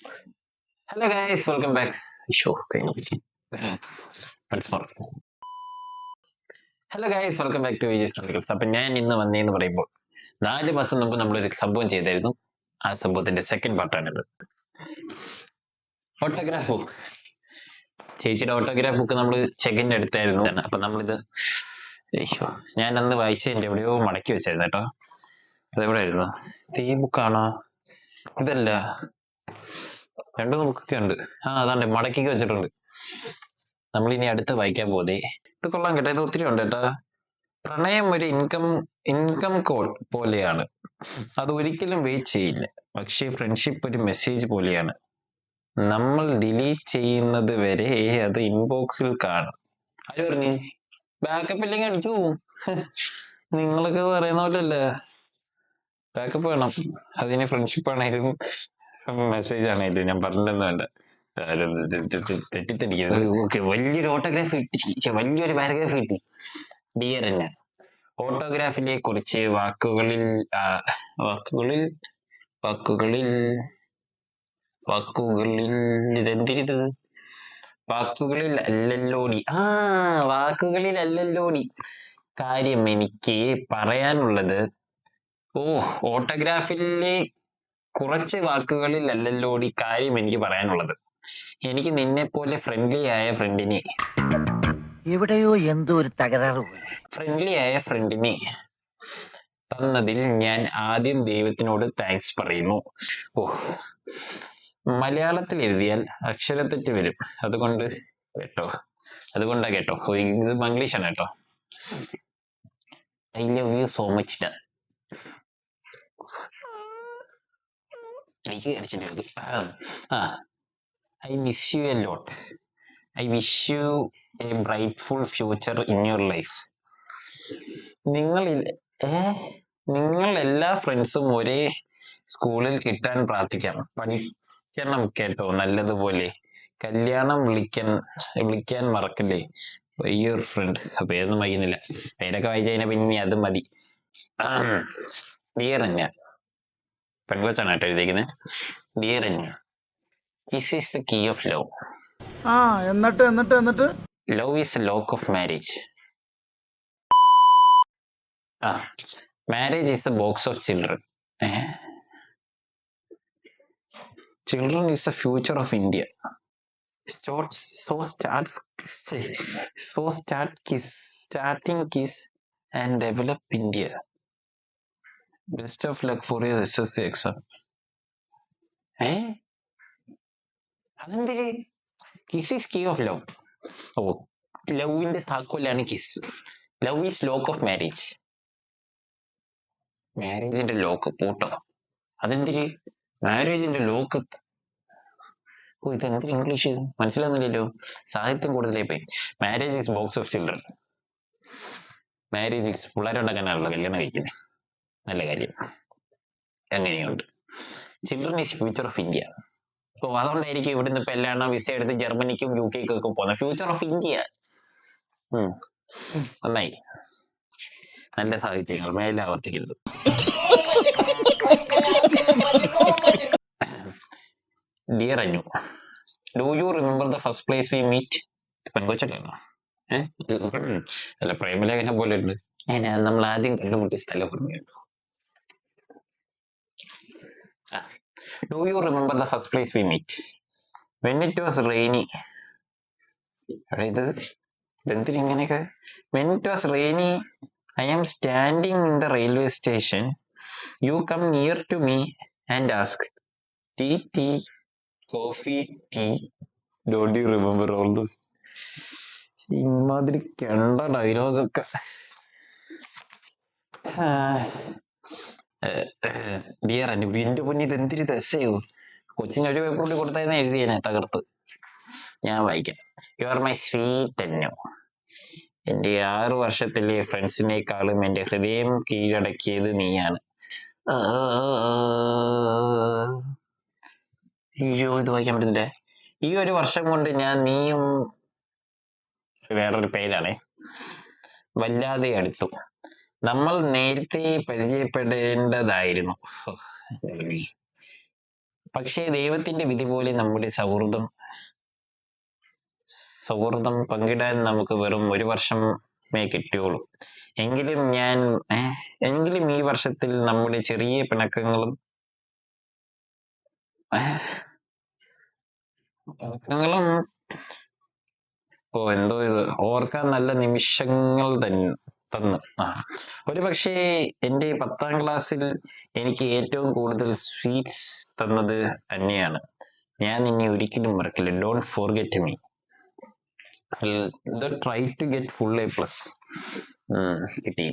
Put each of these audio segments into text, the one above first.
Hello guys, welcome back. Show കഴിഞ്ഞു. Hello guys, welcome back to Vijay chronicles. അപ്പൊ ഞാൻ ഇന്ന് വന്നേന്ന് പറയുമ്പോൾ 4 മാസം മുമ്പ് നമ്മളൊരു സംഭവം ചെയ്തായിരുന്നു. ആ സംഭവത്തിന്റെ സെക്കൻഡ് പാർട്ടാണിത്. Autograph book. ചേച്ചിയുടെ ഓട്ടോഗ്രാഫ് ബുക്ക് നമ്മൾ ചെക്കിന്റെ അടുത്തായിരുന്നു. അപ്പൊ നമ്മളിത് ഞാൻ അന്ന് വായിച്ചതിന്റെ എവിടെയോ മടക്കി വെച്ചായിരുന്നു കേട്ടോ. അതെവിടെ ആയിരുന്നു? ഈ ബുക്കാണോ? ഇതല്ല, 2 ബുക്കൊക്കെ ഉണ്ട്. അതാണ്ട് മടക്കി വെച്ചിട്ടുണ്ട്. നമ്മൾ ഇനി അടുത്ത് വായിക്കാൻ പോകുന്നേ. ഇത് കൊള്ളാൻ കേട്ടോ, ഇത് ഒത്തിരി ഉണ്ട് കേട്ടോ. പ്രണയം ഒരു ഇൻകം കോൾ പോലെയാണ്. അത് ഒരിക്കലും വെയിറ്റ് ചെയ്യില്ല. പക്ഷേ ഫ്രണ്ട്ഷിപ്പ് ഒരു മെസ്സേജ് പോലെയാണ്. നമ്മൾ ഡിലീറ്റ് ചെയ്യുന്നത് വരെ അത് ഇൻബോക്സിൽ കാണും. ആര് പറഞ്ഞു? ബാക്കപ്പ് ഇല്ലെങ്കിൽ അടിച്ചു പോവും. നിങ്ങളൊക്കെ പറയുന്ന പോലെയല്ല, ബാക്കപ്പ് വേണം. അതിന് ഫ്രണ്ട്ഷിപ്പ് ആണേലും മെസ്സേജ് ആണേലും ഞാൻ പറഞ്ഞില്ലെന്ന് വേണ്ട, തെറ്റിദ്ധരിക്കരുത്. ഓക്കെ, വലിയൊരു ഓട്ടോഗ്രാഫ് കിട്ടി, വലിയൊരു പാരഗ്രാഫ് കിട്ടി. ഡിയർ എന്നെ, ഓട്ടോഗ്രാഫിനെ കുറിച്ച് വാക്കുകളിൽ ഇതെന്തിരിത്? വാക്കുകളിൽ അല്ലല്ലോടി കാര്യം എനിക്ക് പറയാനുള്ളത്. ഓട്ടോഗ്രാഫിലെ കുറച്ച് വാക്കുകളിൽ അല്ലല്ലോടി കാര്യം എനിക്ക് പറയാനുള്ളത്. എനിക്ക് നിന്നെ പോലെ ഫ്രണ്ട്ലി ആയ ഫ്രണ്ടിനെ എവിടെയോ എന്തോ ഒരു തകരാറ്. ഫ്രണ്ട്ലി ആയ ഫ്രണ്ടിനെ തന്നതിൽ ഞാൻ ആദ്യം ദൈവത്തിനോട് താങ്ക്സ് പറയുന്നു. മലയാളത്തിൽ എഴുതിയാൽ അക്ഷരത്തെറ്റ് വരും, അതുകൊണ്ടാ കേട്ടോ. ഇത് മംഗ്ലീഷാണ് കേട്ടോ. I love you so much ഡാ. എനിക്ക് I miss you a lot. I wish you a brightful future in your life. നിങ്ങൾ എല്ലാ ഫ്രണ്ട്സും ഒരേ സ്കൂളിൽ കിട്ടാൻ പ്രാർത്ഥിക്കാം. പഠിക്കണം കേട്ടോ നല്ലതുപോലെ. കല്യാണം വിളിക്കാൻ മറക്കല്ലേ. Your friend. പേരൊന്നും വായിക്കുന്നില്ല, പേരൊക്കെ വായിച്ചു കഴിഞ്ഞാൽ പിന്നെ അതും മതി. ഡിയർ അന്യ, പെൺകൊച്ചാണ് കേട്ടോ എഴുതിയിരിക്കുന്നത്. Dear Anya, this is the key of love. എന്നിട്ട് love is a lock of marriage. Marriage is a box of children. Children is the future of India. Starting kiss and develop India. Best of luck for your SSC exam. അതെന്തിന്? Kiss is key of love. ലവിന്റെ താക്കോലാണ് kiss. Love is lock of marriage. മാരേജിന്റെ lock പൂട്ടോ. അതെന്തിന്? മാരേജിന്റെ lock. ഇതെന്തൊരു ഇംഗ്ലീഷ് മനസ്സിലാവുന്നില്ലല്ലോ. സാഹിത്യം കൂടുതലായി പോയി. Marriage is box of children. Marriage is പിള്ളേരുണ്ടാക്കാനാണല്ലോ കല്യാണം കഴിക്കുന്നത്. നല്ല കാര്യം, എങ്ങനെയുണ്ട്? Children is future of India. അതുകൊണ്ടായിരിക്കും ഇവിടുന്ന് ഇപ്പൊ എല്ലാം വിസ എടുത്ത് ജർമ്മനിക്കും UK ക്കും ഒക്കെ പോകുന്നത്. ഫ്യൂച്ചർ ഓഫ് ഇന്ത്യ. നന്നായി, നല്ല സാഹിത്യങ്ങൾ മേലെ ആവർത്തിക്കരുത്. Dear Annu, do you remember the first place we meet? പെൺകൊച്ചല്ലോ. അല്ല, പ്രേമലേഖനം പോലെ ഉണ്ട്. നമ്മൾ ആദ്യം കണ്ടുമുട്ടിയ സ്ഥലം ഓർമ്മയുണ്ടോ? Do you remember the first place we meet? When it was rainy. ഇതെന്തിനിങ്ങനെയൊക്കെ? When it was rainy, I am standing in the railway station. You come near to me and ask, tea, coffee, tea. Don't you remember all those? ഇമാതിരി കണ്ട ഡയലോഗൊക്കെ. Dear Anu, എന്റെ പൊന്നി ഇതെന്തിരി ദശയോ. കൊച്ചിനൊരു paper കൂടി കൊടുത്തായിരുന്നു എഴുതിയേനെ തകർത്ത്. ഞാൻ വായിക്കാം. You are my sweet അന്നു. എന്റെ 6 വർഷത്തിലെ ഫ്രണ്ട്സിനേക്കാളും എന്റെ ഹൃദയം കീഴടക്കിയത് നീയാണ്. അയ്യോ, ഇത് വായിക്കാൻ പറ്റുന്നില്ല. ഈ 1 വർഷം കൊണ്ട് നീയും വേറൊരു പേരാണേ വല്ലാതെ അടുത്തു. നമ്മൾ നേരത്തെ പരിചയപ്പെടേണ്ടതായിരുന്നു. പക്ഷേ ദൈവത്തിന്റെ വിധി പോലെ നമ്മുടെ സൗഹൃദം പങ്കിടാൻ നമുക്ക് വെറും 1 വർഷമേ കിട്ടിയുള്ളൂ. എങ്കിലും ഈ വർഷത്തിൽ നമ്മുടെ ചെറിയ പിണക്കങ്ങളും എന്തോ ഇത് ഓർക്കാൻ നല്ല നിമിഷങ്ങൾ തന്നു. ഒരുപക്ഷേ എന്റെ 10ാം ക്ലാസ്സിൽ എനിക്ക് ഏറ്റവും കൂടുതൽ സ്വീറ്റ്സ് തന്നത് തന്നെയാണ്. ഞാൻ നിന്നെ ഒരിക്കലും മറക്കില്ല. Don't forget me. Try to get full A+. കിട്ടി.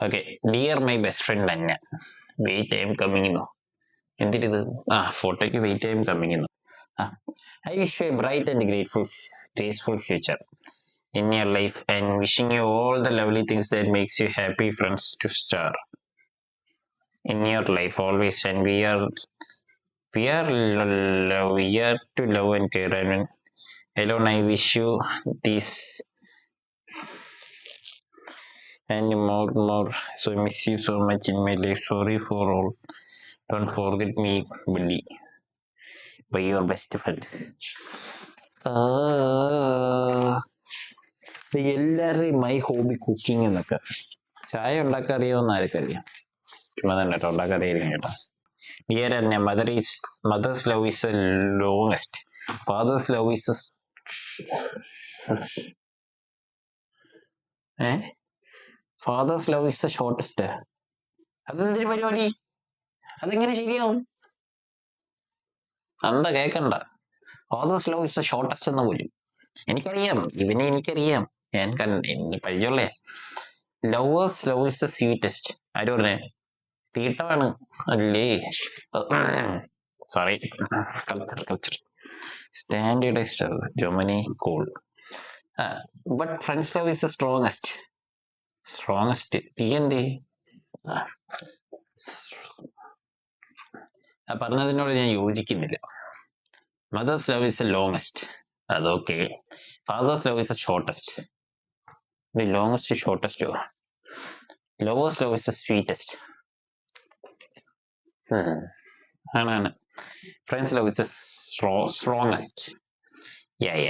Okay. Dear my best friend Anna, wait I am coming. എന്തിരിത്? ഫോട്ടോയ്ക്ക് wait I am coming. I wish you a bright and graceful future in your life and wishing you all the lovely things that makes you happy, friends to star in your life always, and we are to love and care, and alone I wish you this and more. So I miss you so much in my life. Sorry for all. Don't forget me, Billy. By your best friend. എല്ലാവരുടെയും my hobby cooking എന്നൊക്കെ. ചായ ഉണ്ടാക്കാൻ അറിയാമെന്ന് ആർക്കറിയാം? ചുമ്മാ തന്നെ കേട്ടോ, ഉണ്ടാക്കാൻ അറിയാം കേട്ടോ. Dear Anna, mother's love is a longest, father's love is father's love is the shortest. അതെന്തൊരു പരിപാടി? അതെങ്ങനെ ശരിയാവും? എന്താ കേക്കണ്ട. Father's love is the shortest എന്ന് പോലും എനിക്കറിയാം. എനിക്കറിയാം, ഞാൻ എനിക്ക് പരിചയമുള്ളേ. Lover's love is the sweetest. ആര് പറഞ്ഞേ? തീട്ടമാണ് അല്ലേ? Sorry. Culture standardised Germany cool. But friend's love is the strongest. ടീ എന്തേ? പറഞ്ഞതിനോട് ഞാൻ യോജിക്കുന്നില്ല. Mother's love is the longest, അതൊക്കെ. Father's love is the shortest. The longest shortest. Lovers love is the sweetest. ആണ്. Friends love is the strongest. Yeah.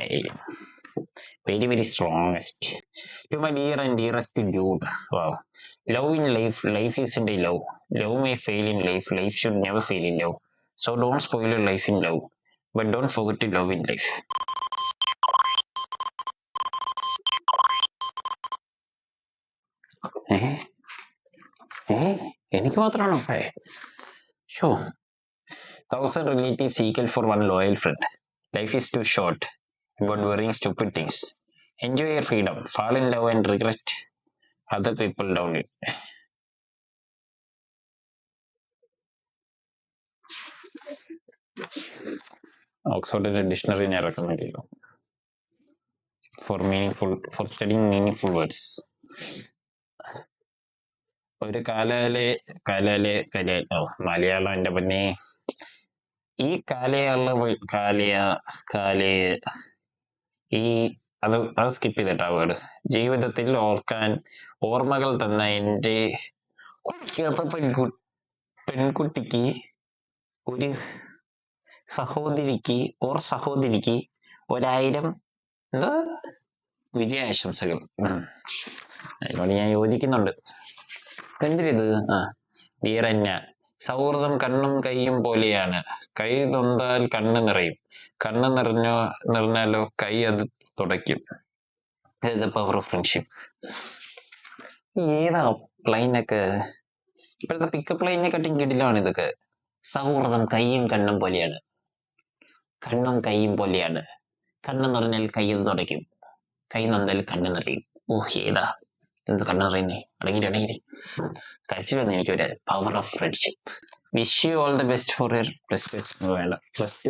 Very strongest. To my dear and dearest Jude. Wow. Love in life isn't a love. Love may fail in life. Life should never fail in love. So don't spoil your life in love. But don't forget to love in life. എനിക്ക് മാത്രമാണോ? Show. 1,000 relatives equal for one loyal friend. Life is too short about worrying stupid things. Enjoy your freedom. Fall in love and regret other people down it. ഓക്സ്ഫോർഡിന്റെ dictionary ഞാൻ recommend ചെയ്യും for studying meaningful words. ഒരു മലയാളം എന്റെ പൊന്നെ. ഈ അത് skip ചെയ്തിട്ടാ word. ജീവിതത്തിൽ ഓർമ്മകൾ തന്ന എന്റെ പെൺകുട്ടിക്ക്, ഒരു സഹോദരിക്ക് 1000 വിജയാശംസകൾ. അതിനോട് ഞാൻ യോജിക്കുന്നുണ്ട്. എന്തിരിത്? ഡിയർ അന്ന, സൗഹൃദം കണ്ണും കൈയും പോലെയാണ്. കൈ നൊന്താൽ കണ്ണ് നിറയും, കണ്ണ് നിറഞ്ഞാലോ കൈ അത് തുടയ്ക്കും. Power of friendship. ഏതാ ലൈനൊക്കെ? ഇപ്പോഴത്തെ പിക്കപ്പ് ലൈനെ കട്ടിങ് കിടിലാണ് ഇതൊക്കെ. സൗഹൃദം കൈയും കണ്ണും പോലെയാണ്, കണ്ണും കൈയും പോലെയാണ്. കണ്ണ് നിറഞ്ഞാൽ കൈ അത് തുടയ്ക്കും, കൈ നൊന്താൽ കണ്ണ് നിറയും. ഏതാ എന്ത് കണ്ണ് നിറയുന്നേ? അടങ്ങിയിട്ട് കഴിച്ചു വന്ന് എനിക്കൊരു power of friendship. Wish you all the best for your വേണ്ട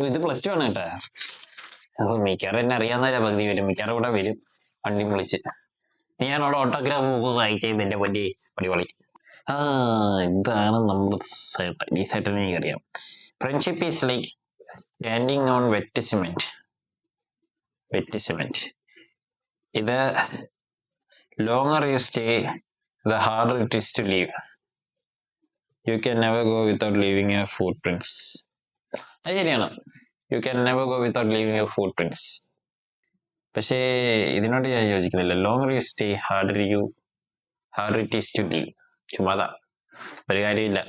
ഇത് +2 ആണ് കേട്ടാ. മിക്കവാറും എന്നെ അറിയാവുന്നവരാ പകുതി വരും. മിക്കവാറും ഇവിടെ വരും വണ്ടി വിളിച്ച്. ഞാൻ അവിടെ ഓട്ടോഗ്രാഫ് വായിച്ചത് എന്റെ പൊന്നി അടിപൊളി. ഇതാണ് നമ്മുടെ ഈ സൈറ്റിൽ എനിക്കറിയാം. Friendship is like standing on wet cement. ഇത് longer you stay, the harder it is to leave. You can never go without leaving your footprints. അത് ശരിയാണ്, you can never go without leaving your footprints. പക്ഷേ ഇതിനോട് ഞാൻ യോജിക്കുന്നില്ല. Longer you stay harder it is to leave. ചുമ്മാതാ, ഒരു കാര്യമില്ല.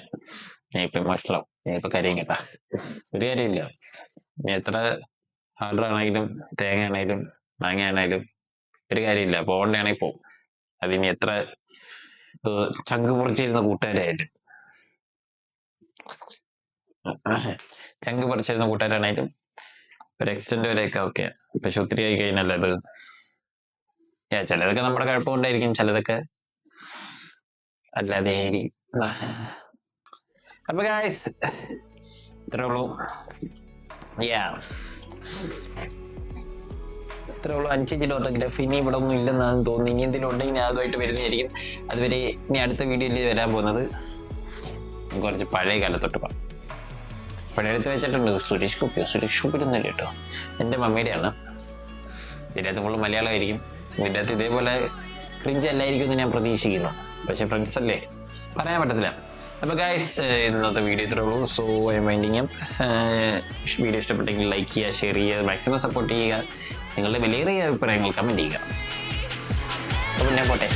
ഞാൻ ഇപ്പൊ ഇമോഷണലാവും, ഞാൻ ഇപ്പൊ കരയും കേട്ടാ. ഒരു കാര്യമില്ല. നീ എത്ര ഹാർഡർ ആണെങ്കിലും തേങ്ങ ആണെങ്കിലും മാങ്ങ ആണെങ്കിലും ഒരു കാര്യമില്ല. പോകണ്ടാണെങ്കിൽ പോവും. അതിനി എത്ര ചങ്ക് മുറിച്ചിരുന്ന കൂട്ടുകാരായാലും ഒരു എക്സ്റ്റെന്റ് വരെയൊക്കെ ഓക്കെ. പക്ഷെ ഒത്തിരി ആയി കഴിഞ്ഞാൽ അത് ചിലതൊക്കെ നമ്മുടെ കുഴപ്പമുണ്ടായിരിക്കും, ചിലതൊക്കെ അല്ലാതെ. അപ്പൊ ഗായ്സ് ഇത്രേ ഉള്ളൂ. ഇത്രേ ഉള്ളൂ 5 കിലോ ഓട്ടോഗ്രാഫ്. ഇനി ഇവിടെ ഒന്നും ഇല്ലെന്നാണ് തോന്നുന്നു. ഇനി എന്തെങ്കിലും ഉണ്ടെങ്കിൽ ഞാൻ അതുമായിട്ട് വരുന്നതായിരിക്കും. അതുവരെ ഇനി അടുത്ത വീഡിയോയിൽ വരാൻ പോകുന്നത് കുറച്ച് പഴയ കാലത്തോട്ട് പോകാം. പഴയടുത്ത് വെച്ചിട്ടുണ്ട് സുരേഷ് ഗോപിയൊന്നുമില്ല കേട്ടോ, എൻ്റെ മമ്മിയുടെയാണ്. ഇതിനകത്ത് നമ്മൾ മലയാളമായിരിക്കും. ഇതിൻ്റെ അകത്ത് ഇതേപോലെ ക്രിഞ്ച് അല്ലായിരിക്കും എന്ന് ഞാൻ പ്രതീക്ഷിക്കുന്നു. പക്ഷെ ഫ്രണ്ട്സ് അല്ലേ, പറയാൻ പറ്റത്തില്ല. അപ്പോൾ ഗൈസ് ഇന്നത്തെ വീഡിയോ ഇത്രേ ഉള്ളൂ. So I M winding up. Video ഇഷ്ടപ്പെട്ടെങ്കിൽ ലൈക്ക് ചെയ്യുക, ഷെയർ ചെയ്യുക, മാക്സിമം സപ്പോർട്ട് ചെയ്യുക. നിങ്ങളുടെ വിലയേറിയ അഭിപ്രായങ്ങൾ കമൻറ്റ് ചെയ്യുക. അപ്പോൾ ഞാൻ പോട്ടെ.